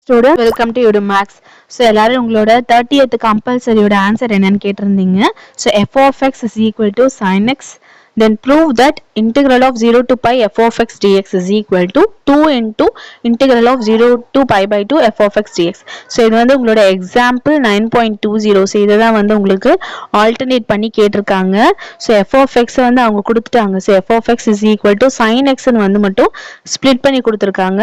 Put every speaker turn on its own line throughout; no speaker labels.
Students, welcome to UDMAX. So, எல்லாரும் உங்களோட 30th compulsory answer என்னன்னு கேட்டிருந்தீங்க. So, f of x is equal to sin x. Then prove that integral of 0 to pi f of x dx is equal to 2 into integral of 0 to pi by 2 f of x dx. So, இது வந்து உங்களோட example 9.20. So, இதுதான் வந்து உங்களுக்கு alternate பண்ணி கேட்டிருக்காங்க. So, f of x வந்து அவங்க கொடுத்துட்டாங்க. So, f of x is equal to sin x வந்து மட்டும் split பண்ணி கொடுத்துருக்காங்க.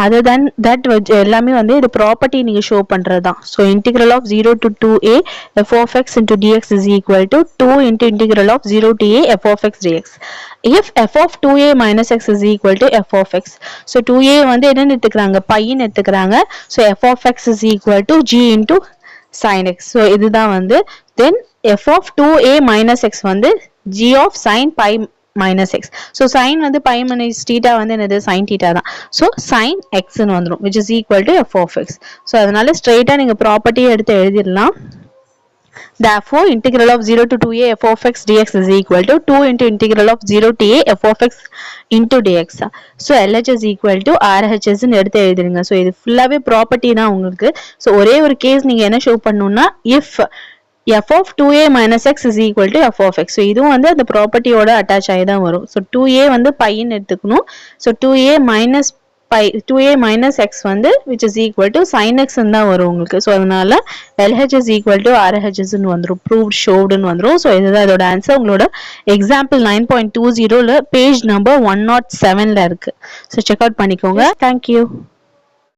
Other than that எல்லாமே வந்து இது ப்ராப்பர்ட்டி நீங்க ஷோ பண்றதுதான். So, integral of 0 to 2a f of x into dx is equal to 2 into integral of 0 to a f of x dx. If f of 2a minus x is equal to f of x. So 2a வந்து என்ன எடுத்துக்கறாங்க பைன்னு எடுத்துக்கறாங்க. So f of x is equal to g into sin x. So இதுதான் வந்து then f of 2a minus x வந்து g of sin pi minus x. So sin வந்து pi minus theta வந்து என்னது sin theta தான். So sin x ன்னு வந்துரும் which is equal to f of x. So அதனால ஸ்ட்ரைட்டா நீங்க ப்ராப்பர்ட்டி எடுத்து எழுதிடலாம். Therefore, integral of 0 to 2a f of x dx is equal to 2 into integral of 0 to a f of x into dx. So, LH is equal to RHS ன்னு எடுத்து எழுதிருங்க. So, இது ஃபுல்லாவே property தான் உங்களுக்கு. So, ஒரே ஒரு case நீங்க என்ன ஷோ பண்ணணும்னா if f of 2a minus x is equal to f of x. So, இதுவும் வந்து அந்த ப்ராப்பர்ட்டியோட அட்டாச் ஆகி தான் வரும். So, 2a வந்து பைன்னு எடுத்துக்கணும். So, 2a minus pi 2a minus x வந்து which is equal to sin x ன்னு தான் வரும் உங்களுக்கு. So அதனால LH is equal to RHS ன்னு வந்துரும். proved showed ன்னு வந்துரும். So இதுதான் இதோட ஆன்சர். உங்களோட example 9.20ல பேஜ் நம்பர் 107ல இருக்கு. So check out பண்ணிக்கோங்க. Thank you.